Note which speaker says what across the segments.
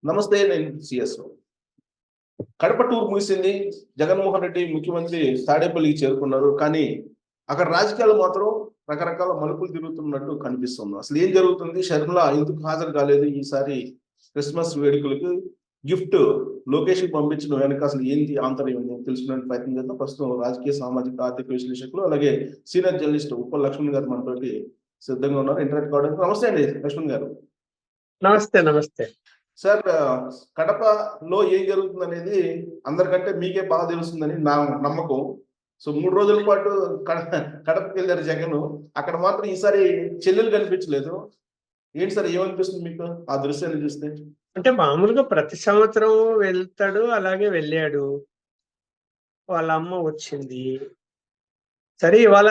Speaker 1: నమస్తే. నేను CSO. Kadapa tour ముగిసింది. జగన్మోహన్ రెడ్డి ముఖ్యమంత్రి తాడేపల్లికి చేరుకున్నారు. కానీ అక్కడ రాజకీయాలు మాత్రం రకరకాల మలుపులు తిరుగుతున్నట్టు కనిపిస్తుంది. అసలు ఏం జరుగుతుంది? షర్మిల ఎందుకు హాజరు కాలేదు ఈసారి క్రిస్మస్ వేడుకలకు? గిఫ్ట్ లోకేష్కి పంపించిన వెనక అసలు ఏంటి ఆంతర్యం తెలుసుకునే ప్రయత్నం చేద్దాం. ప్రస్తుతం రాజకీయ, సామాజిక, ఆర్థిక విశ్లేషకులు అలాగే సీనియర్ జర్నలిస్ట్ ఉప్పల్ లక్ష్మణ్ గారు మనతోటి సిద్ధంగా ఉన్నారు ఇంటర్నెట్ కావడానికి. నమస్తే అండి లక్ష్మణ్ గారు.
Speaker 2: నమస్తే. నమస్తే
Speaker 1: సార్, కడపలో ఏం జరుగుతుంది అనేది అందరికంటే మీకే బాగా తెలుస్తుందని నా నమ్మకం. సో 3 రోజుల పాటు కడపకి వెళ్ళారు జగన్. అక్కడ మాత్రం ఈసారి చెల్లెలు కనిపించలేదు. ఏంటి సార్, ఏమనిపిస్తుంది మీకు ఆ దృశ్యాన్ని చూస్తే?
Speaker 2: అంటే మామూలుగా ప్రతి సంవత్సరం వెళ్తాడు, అలాగే వెళ్ళాడు. వాళ్ళ అమ్మ వచ్చింది. సరే, ఇవాళ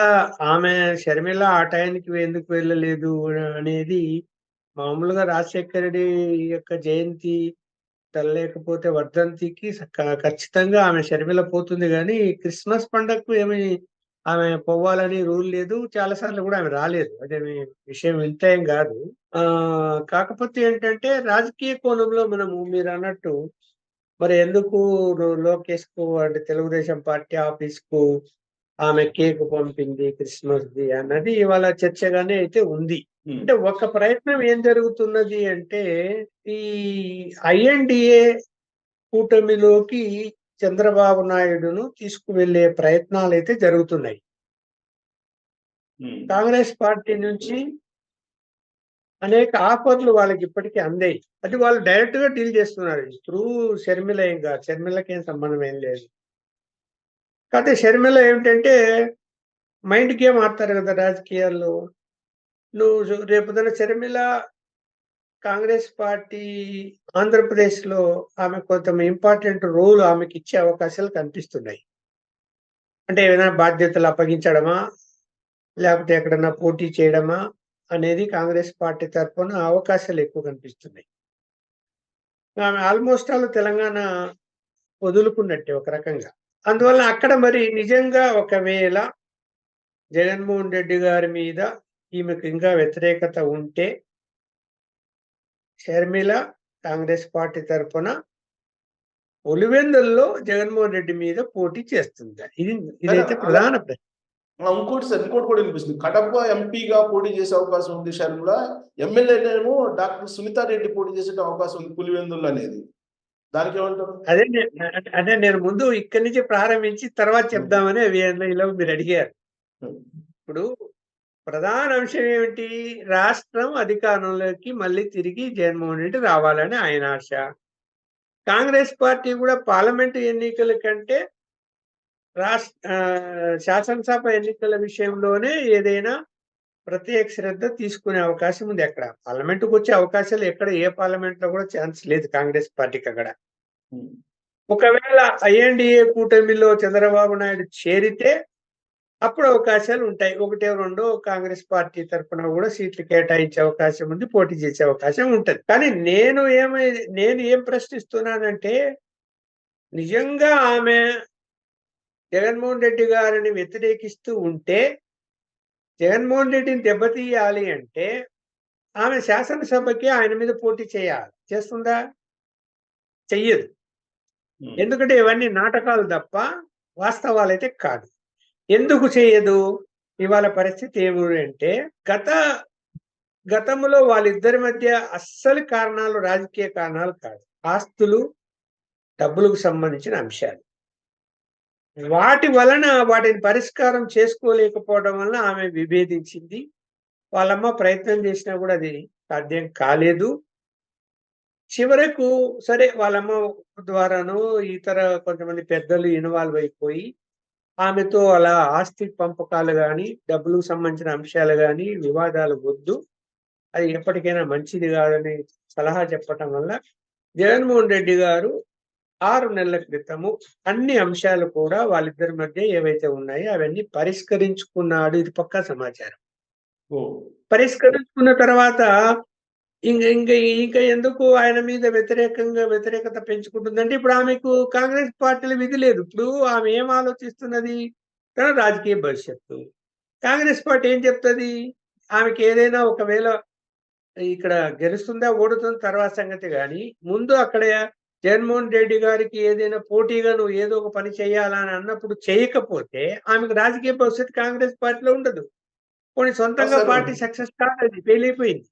Speaker 2: ఆమె షర్మిల ఆ టైంకి ఎందుకు వెళ్ళలేదు అనేది మామూలుగా రాజశేఖర రెడ్డి యొక్క జయంతి లేకపోతే వర్ధంతికి ఖచ్చితంగా ఆమె షర్మిల పోతుంది, కానీ క్రిస్మస్ పండగకు ఏమి ఆమె పోవాలని రూల్ లేదు. చాలా సార్లు కూడా ఆమె రాలేదు. అదే విషయం వింటాం కాదు. కాకపోతే ఏంటంటే రాజకీయ కోణంలో మీరు అన్నట్టు మరి ఎందుకు లోకేష్ కు అంటే తెలుగుదేశం పార్టీ ఆఫీస్ కు ఆమె కేక్ పంపింది క్రిస్మస్ ది అన్నది ఇవాళ చర్చగానే అయితే ఉంది. అంటే ఒక ప్రయత్నం ఏం జరుగుతున్నది అంటే ఈ ఐఎన్డిఏ కూటమిలోకి చంద్రబాబు నాయుడును తీసుకువెళ్లే ప్రయత్నాలు అయితే జరుగుతున్నాయి. కాంగ్రెస్ పార్టీ నుంచి అనేక ఆఫర్లు వాళ్ళకి ఇప్పటికీ అందాయి. అది వాళ్ళు డైరెక్ట్ గా డీల్ చేస్తున్నారు. త్రూ షర్మిల ఏం కాదు, షర్మిలకి ఏం సంబంధం ఏం లేదు. కాకపోతే షర్మిల ఏమిటంటే మైండ్ గేమ్ ఆడతారు కదా రాజకీయాల్లో. నువ్వు రేపుదన షర్మిల కాంగ్రెస్ పార్టీ ఆంధ్రప్రదేశ్ లో ఆమె కొంత ఇంపార్టెంట్ రోల్ ఆమెకి ఇచ్చే అవకాశాలు కనిపిస్తున్నాయి. అంటే ఏదైనా బాధ్యతలు అప్పగించడమా, లేకపోతే ఎక్కడన్నా పోటీ చేయడమా అనేది కాంగ్రెస్ పార్టీ తరఫున అవకాశాలు ఎక్కువ కనిపిస్తున్నాయి. ఆమె ఆల్మోస్ట్ ఆల్ తెలంగాణ వదులుకున్నట్టే ఒక రకంగా. అందువల్ల అక్కడ మరి నిజంగా ఒకవేళ జగన్మోహన్ రెడ్డి గారి మీద ఈమెకు ఇంకా వ్యతిరేకత ఉంటే షర్మిల కాంగ్రెస్ పార్టీ తరఫున పులివెందుల్లో జగన్మోహన్ రెడ్డి మీద పోటీ చేస్తుంది. ఇదైతే ప్రధాన ప్రశ్న.
Speaker 1: ఇంకోటి సార్, ఇంకోటి కూడా వినిపిస్తుంది. కడప ఎంపీగా పోటీ చేసే అవకాశం ఉంది షర్మిల. ఎమ్మెల్యేనేమో డాక్టర్ సునీతారెడ్డి పోటీ చేసే అవకాశం ఉంది పులివెందులు అనేది. దానికి ఏమంటారు?
Speaker 2: అదే నేను ముందు ఇక్కడి నుంచి ప్రారంభించి తర్వాత చెప్దామని ఇలా మీరు అడిగారు. ఇప్పుడు ప్రధాన అంశం ఏమిటి? రాష్ట్రం అధికారంలోకి మళ్ళీ తిరిగి జగన్మోహన్ రెడ్డి రావాలని ఆయన ఆశ. కాంగ్రెస్ పార్టీ కూడా పార్లమెంటు ఎన్నికల కంటే శాసనసభ ఎన్నికల విషయంలోనే ఏదైనా ప్రత్యేక శ్రద్ధ తీసుకునే అవకాశం ఉంది. అక్కడ పార్లమెంటుకు వచ్చే అవకాశాలు ఎక్కడ ఏ పార్లమెంట్ లో కూడా ఛాన్స్ లేదు కాంగ్రెస్ పార్టీకి. అక్కడ ఒకవేళ ఐఎన్డిఏ కూటమిలో చంద్రబాబు నాయుడు చేరితే అప్పుడు అవకాశాలు ఉంటాయి. 1-2 కాంగ్రెస్ పార్టీ తరఫున కూడా సీట్లు కేటాయించే అవకాశం ఉంది, పోటీ చేసే అవకాశం ఉంటది. కానీ నేను ఏం ప్రశ్నిస్తున్నానంటే, నిజంగా ఆమె జగన్మోహన్ రెడ్డి గారిని వ్యతిరేకిస్తూ ఉంటే జగన్మోహన్ రెడ్డిని దెబ్బతీయాలి అంటే ఆమె శాసనసభకి ఆయన మీద పోటీ చేస్తుందా? చెయ్యదు. ఎందుకంటే ఇవన్నీ నాటకాలు తప్ప వాస్తవాలైతే కాదు. ఎందుకు చేయదు? ఇవాళ పరిస్థితి ఏమిటి అంటే గతంలో వాళ్ళిద్దరి మధ్య అస్సలు కారణాలు రాజకీయ కారణాలు కాదు, ఆస్తులు, డబ్బులకు సంబంధించిన అంశాలు. వాటి వలన వాటిని పరిష్కారం చేసుకోలేకపోవడం వలన ఆమె విభేదించింది. వాళ్ళమ్మ ప్రయత్నం చేసినా కూడా అది సాధ్యం కాలేదు. చివరకు సరే వాళ్ళమ్మ ద్వారాను ఇతర కొంతమంది పెద్దలు ఇన్వాల్వ్ అయిపోయి ఆమెతో అలా ఆస్తి పంపకాలు కానీ, డబ్బులకు సంబంధించిన అంశాలు కానీ, వివాదాలు వద్దు, అది ఎప్పటికైనా మంచిది కాదని సలహా చెప్పటం వల్ల జగన్మోహన్ రెడ్డి గారు 6 నెలల క్రితము అన్ని అంశాలు కూడా వాళ్ళిద్దరి మధ్య ఏవైతే ఉన్నాయో అవన్నీ పరిష్కరించుకున్నాడు. ఇది పక్కా సమాచారం. పరిష్కరించుకున్న తర్వాత ఇంకా ఎందుకు ఆయన మీద వ్యతిరేకత పెంచుకుంటుందంటే, ఇప్పుడు ఆమెకు కాంగ్రెస్ పార్టీలో విధి లేదు. ఇప్పుడు ఆమె ఏం ఆలోచిస్తున్నది? తన రాజకీయ భవిష్యత్తు. కాంగ్రెస్ పార్టీ ఏం చెప్తుంది? ఆమెకి ఏదైనా ఒకవేళ ఇక్కడ గెలుస్తుందా ఓడుతుందా తర్వాత సంగతి కానీ ముందు అక్కడ జగన్మోహన్ రెడ్డి గారికి ఏదైనా పోటీగా నువ్వు ఏదో ఒక పని చేయాలని అన్నప్పుడు చేయకపోతే ఆమెకు రాజకీయ భవిష్యత్తు కాంగ్రెస్ పార్టీలో ఉండదు. కొన్ని సొంతంగా
Speaker 1: సార్
Speaker 2: పార్టీ సక్సెస్ కాదు, అది ఫెయిల్ అయిపోయింది.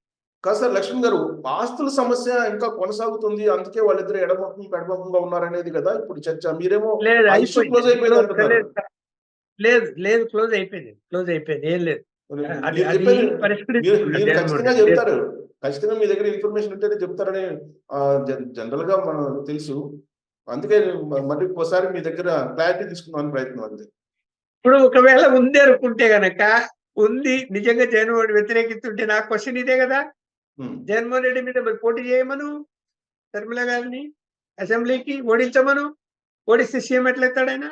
Speaker 1: కాదు సార్ లక్ష్మణ్ గారు, ఆస్తుల సమస్య ఇంకా కొనసాగుతుంది, అందుకే వాళ్ళిద్దరు ఎడమొఖం పెడమొఖంగా ఉన్నారనేది కదా ఇప్పుడు చర్చ. మీరేమో
Speaker 2: లేదు,
Speaker 1: ఆ ఇష్యూ క్లోజ్ అయిపోయింది అంటున్నారు.
Speaker 2: లేదు లేదు క్లోజ్ అయిపోయింది, ఏం లేదు. అది
Speaker 1: మీరు
Speaker 2: అది
Speaker 1: చెప్పేది
Speaker 2: పరిష్కరించుకున్నారు
Speaker 1: మీరు
Speaker 2: జగన్మోహన్
Speaker 1: ఖచ్చితంగా
Speaker 2: రెడ్డి.
Speaker 1: చెప్తారు, ఖచ్చితంగా మీ దగ్గర ఇన్ఫర్మేషన్ ఉంటేనే చెప్తారని జనరల్ గా మనం తెలుసు. అందుకే మళ్ళీ ఒకసారి మీ దగ్గర క్లారిటీ తీసుకుందామని ప్రయత్నం అంతే.
Speaker 2: ఇప్పుడు ఒకవేళ ఉంది అనుకుంటే గనక, ఉంది నిజంగా జగన్మోహన్ రెడ్డి వ్యతిరేకిస్తుంటే నా క్వశ్చన్ ఇదే కదా, జగన్మోహన్ రెడ్డి మీద మరి పోటీ చేయమను, శర్మిల గారిని అసెంబ్లీకి ఓడించమను. ఓడిస్తే సీఎం ఎట్లెత్తాడైనా?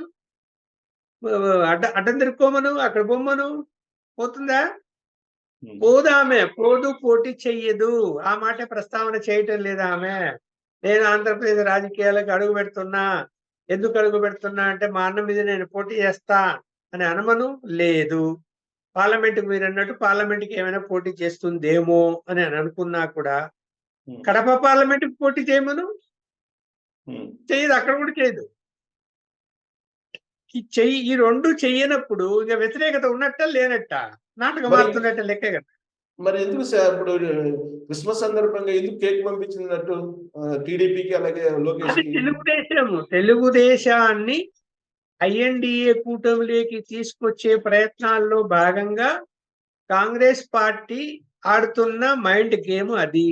Speaker 2: అడ్డం తిరుక్కోమను, అక్కడ బొమ్మను. పోతుందా? పోదు ఆమె, పోదు, పోటీ చెయ్యదు. ఆ మాట ప్రస్తావన చేయటం లేదా ఆమె. నేను ఆంధ్రప్రదేశ్ రాజకీయాలకు అడుగు పెడుతున్నా, ఎందుకు అడుగు పెడుతున్నా అంటే మా అన్న మీద నేను పోటీ చేస్తా అని అనమను. లేదు, పార్లమెంట్కి మీరు అన్నట్టు పార్లమెంట్కి ఏమైనా పోటీ చేస్తుందేమో అని అనుకున్నా కూడా కడప పార్లమెంట్కి పోటీ చేయమను. చేయదు, అక్కడ కూడా చేయదు. ఈ రెండు చెయ్యనప్పుడు ఇక వ్యతిరేకత ఉన్నట్ట లేనట్ట, నాటకం ఆడుతున్నట్ట లెక్కే కదా.
Speaker 1: మరి ఎందుకు సార్ ఇప్పుడు క్రిస్మస్ సందర్భంగా ఎందుకు కేక్ పంపించినట్టు టీడీపీకి అలాగే లోకేష్?
Speaker 2: తెలుగుదేశాన్ని ఐఎన్డిఏ కూటమిలోకి తీసుకొచ్చే ప్రయత్నాల్లో భాగంగా కాంగ్రెస్ పార్టీ ఆడుతున్న మైండ్ గేమ్ అది.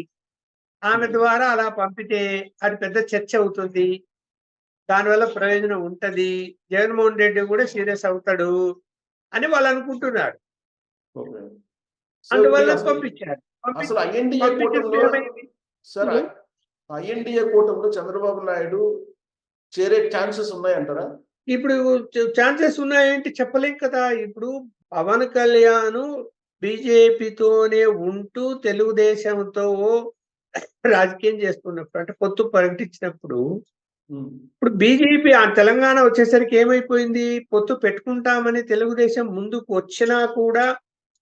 Speaker 2: ఆమె ద్వారా అలా పంపితే అది పెద్ద చర్చ అవుతుంది, దానివల్ల ప్రయోజనం ఉంటది, జగన్మోహన్ రెడ్డి కూడా సీరియస్ అవుతాడు అని వాళ్ళు అనుకుంటున్నారు. అందువల్ల పంపించారు.
Speaker 1: అసలు ఐఎన్డిఏ కూటమిలో సార్, ఐఎన్డిఏ కూటమిలో చంద్రబాబు నాయుడు చేరే ఛాన్సెస్ ఉన్నాయంటారా?
Speaker 2: ఇప్పుడు ఛాన్సెస్ ఉన్నాయంటే చెప్పలేం కదా. ఇప్పుడు పవన్ కళ్యాణ్ బీజేపీతోనే ఉంటూ తెలుగుదేశంతో రాజకీయం చేస్తున్నప్పుడు, అంటే పొత్తు ప్రకటించినప్పుడు, ఇప్పుడు బీజేపీ ఆ తెలంగాణ వచ్చేసరికి ఏమైపోయింది, పొత్తు పెట్టుకుంటామని తెలుగుదేశం ముందుకు వచ్చినా కూడా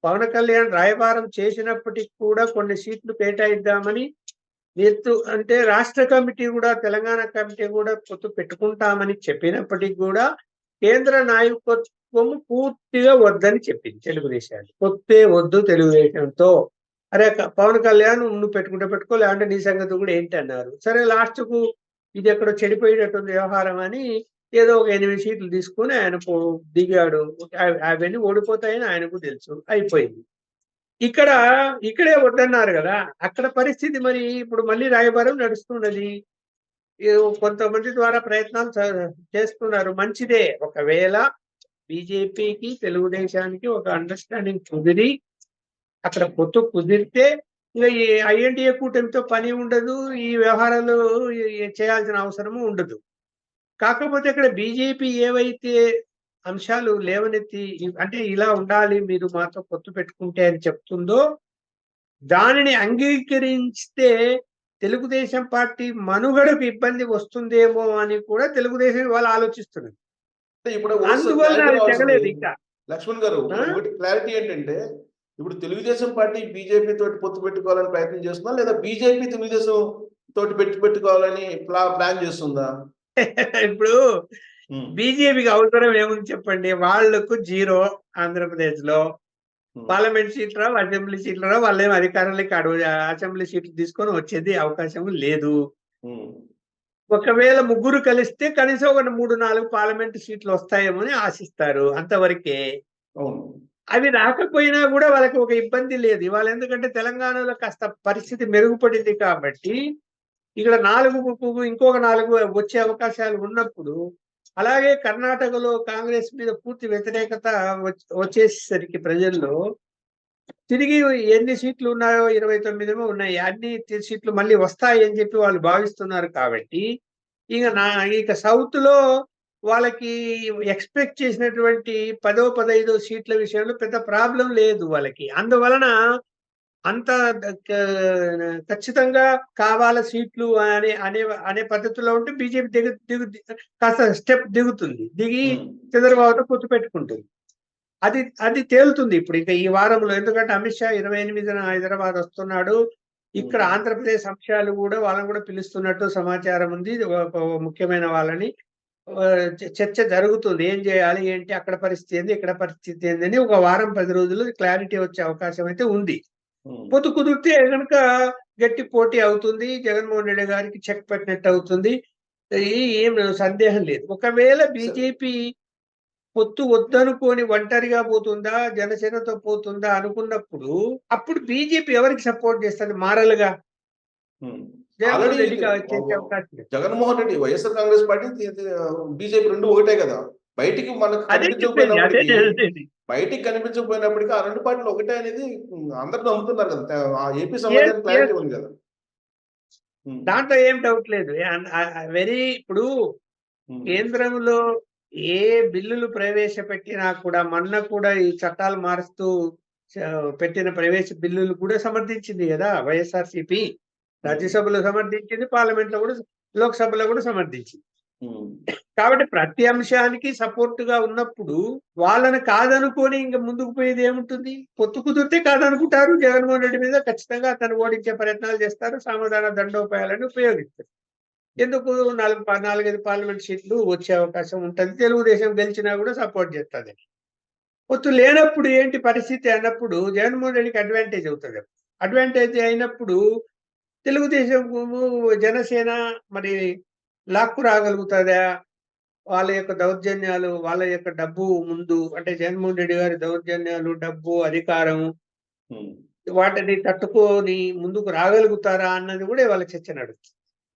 Speaker 2: పవన్ కళ్యాణ్ రాయబారం చేసినప్పటికి కూడా కొన్ని సీట్లు కేటాయిద్దామని అంటే రాష్ట్ర కమిటీ కూడా, తెలంగాణ కమిటీ కూడా పొత్తు పెట్టుకుంటామని చెప్పినప్పటికీ కూడా కేంద్ర నాయకత్వం పూర్తిగా వద్దని చెప్పింది తెలుగుదేశాన్ని. పొత్తే వద్దు తెలుగుదేశంతో. అరే పవన్ కళ్యాణ్ నువ్వు పెట్టుకుంటే పెట్టుకో, లేదంటే నీ సంగతి కూడా ఏంటి అన్నారు. సరే, లాస్ట్ కు ఇది ఎక్కడో చెడిపోయేటటువంటి వ్యవహారం అని ఏదో ఒక 8 సీట్లు తీసుకుని ఆయన దిగాడు. అవన్నీ ఓడిపోతాయని ఆయనకు తెలుసు, అయిపోయింది. ఇక్కడే వద్దన్నారు కదా, అక్కడ పరిస్థితి మరి ఇప్పుడు మళ్ళీ రాయబారం నడుస్తున్నది. కొంతమంది ద్వారా ప్రయత్నాలు చేస్తున్నారు, మంచిదే. ఒకవేళ బీజేపీకి తెలుగుదేశానికి ఒక అండర్స్టాండింగ్ కుదిరి అక్కడ పొత్తు కుదిరితే ఇక ఈ ఐఎన్డిఏ కూటమితో పని ఉండదు, ఈ వ్యవహారాలు చేయాల్సిన అవసరము ఉండదు. కాకపోతే ఇక్కడ బీజేపీ ఏవైతే అంశాలు లేవనెత్తి, అంటే ఇలా ఉండాలి మీరు మాతో పొత్తు పెట్టుకుంటే అని చెప్తుందో, దానిని అంగీకరిస్తే తెలుగుదేశం పార్టీ మనుగడకు ఇబ్బంది వస్తుందేమో అని కూడా తెలుగుదేశం వాళ్ళు ఆలోచిస్తున్నారు. అందువల్ల అది తెగలేదు ఇంకా.
Speaker 1: లక్ష్మణ్ గారు, ఒకటి క్లారిటీ ఏంటంటే, ఇప్పుడు తెలుగుదేశం పార్టీ బీజేపీ తోటి పొత్తు పెట్టుకోవాలని ప్రయత్నం చేస్తుందా, లేదా బీజేపీ తెలుగుదేశం తోటి పెట్టుకోవాలని ప్లాన్ చేస్తుందా?
Speaker 2: ఇప్పుడు బీజేపీకి అవసరం ఏముంది చెప్పండి, వాళ్లకు 0 ఆంధ్రప్రదేశ్ లో. పార్లమెంట్ సీట్లు రావు, అసెంబ్లీ సీట్లు రావు, వాళ్ళేం అధికారంలోకి అసెంబ్లీ సీట్లు తీసుకొని వచ్చేది అవకాశం లేదు. ఒకవేళ ముగ్గురు కలిస్తే కనీసం ఒక 3-4 పార్లమెంట్ సీట్లు వస్తాయేమో అని ఆశిస్తారు, అంతవరకే. అవి రాకపోయినా కూడా వాళ్ళకి ఒక ఇబ్బంది లేదు ఇవాళ, ఎందుకంటే తెలంగాణలో కాస్త పరిస్థితి మెరుగుపడింది కాబట్టి ఇక్కడ 4 ఇంకొక 4 వచ్చే అవకాశాలు ఉన్నప్పుడు, అలాగే కర్ణాటకలో కాంగ్రెస్ మీద పూర్తి వ్యతిరేకత వచ్చేసరికి ప్రజల్లో తిరిగి ఎన్ని సీట్లు ఉన్నాయో 29 ఉన్నాయి, అన్ని సీట్లు మళ్ళీ వస్తాయి అని చెప్పి వాళ్ళు భావిస్తున్నారు. కాబట్టి ఇక సౌత్ లో వాళ్ళకి ఎక్స్పెక్ట్ చేసినటువంటి 10-15 సీట్ల విషయంలో పెద్ద ప్రాబ్లం లేదు వాళ్ళకి. అందువలన అంత ఖచ్చితంగా కావాల సీట్లు అనే పద్ధతిలో ఉంటే బీజేపీ కాస్త స్టెప్ దిగి చంద్రబాబుతో పొత్తు పెట్టుకుంటుంది. అది తేలుతుంది ఇప్పుడు ఇంకా ఈ వారంలో. ఎందుకంటే అమిత్ షా 28న హైదరాబాద్ వస్తున్నాడు, ఇక్కడ ఆంధ్రప్రదేశ్ అంశాలు కూడా వాళ్ళని కూడా పిలుస్తున్నట్టు సమాచారం ఉంది. ఒక ముఖ్యమైన వాళ్ళని చర్చ జరుగుతుంది. ఏం చేయాలి, ఏంటి, అక్కడ పరిస్థితి ఏంది, ఇక్కడ పరిస్థితి ఏంది అని ఒక వారం 10 రోజులు క్లారిటీ వచ్చే అవకాశం అయితే ఉంది. పొత్తు కుదిరితే గనుక గట్టి పోటీ అవుతుంది. జగన్మోహన్ రెడ్డి గారికి చెక్ పెట్టినట్టు అవుతుంది. ఏం సందేహం లేదు. ఒకవేళ బీజేపీ పొత్తు వద్దనుకొని ఒంటరిగా పోతుందా, జనసేనతో పోతుందా అనుకున్నప్పుడు అప్పుడు బీజేపీ ఎవరికి సపోర్ట్ చేస్తుంది మారలుగా? జగన్మోహన్ రెడ్డికి చేసే అవకాశం లేదు.
Speaker 1: జగన్మోహన్ రెడ్డి వైఎస్ఆర్ కాంగ్రెస్ పార్టీ బీజేపీ రెండు ఒకటే కదా. బయటికి మనకు బయటికి కనిపించకపోయినప్పటికీ ఆ రెండు పార్టీలు ఒకటే అనేది అందరూ నమ్ముతున్నారు కదా. ఆ ఏపీ సమాజానికి క్లారిటీ ఉంది కదా.
Speaker 2: దాంట్లో ఏం డౌట్ లేదు. ఇప్పుడు కేంద్రంలో ఏ బిల్లులు ప్రవేశపెట్టినా కూడా మొన్న కూడా ఈ చట్టాలు మారుస్తూ పెట్టిన ప్రవేశ బిల్లులు కూడా సమర్థించింది కదా వైఎస్ఆర్సీపీ. రాజ్యసభలో సమర్థించింది, పార్లమెంట్ లో కూడా, లోక్సభలో కూడా సమర్థించింది. కాబట్టి ప్రతి అంశానికి సపోర్ట్ గా ఉన్నప్పుడు వాళ్ళని కాదనుకొని ఇంకా ముందుకు పోయేది ఏముంటుంది? పొత్తు కుదిరితే కాదనుకుంటారు. జగన్మోహన్ రెడ్డి మీద ఖచ్చితంగా అతను ఓడించే ప్రయత్నాలు చేస్తారు. సమాధాన దండోపాయాలను ఉపయోగిస్తారు. ఎందుకు 4-5 పార్లమెంట్ సీట్లు వచ్చే అవకాశం ఉంటుంది. తెలుగుదేశం గెలిచినా కూడా సపోర్ట్ చేస్తుంది. పొత్తు లేనప్పుడు ఏంటి పరిస్థితి అన్నప్పుడు జగన్మోహన్ రెడ్డికి అడ్వాంటేజ్ అవుతుంది. అడ్వాంటేజ్ అయినప్పుడు తెలుగుదేశం, జనసేన మరి లాక్కు రాగలుగుతుందా? వాళ్ళ యొక్క దౌర్జన్యాలు, వాళ్ళ యొక్క డబ్బు ముందు, అంటే జగన్మోహన్ రెడ్డి గారి దౌర్జన్యాలు, డబ్బు, అధికారం, వాటిని తట్టుకొని ముందుకు రాగలుగుతారా అన్నది కూడా వాళ్ళ చర్చ నడుస్తుంది.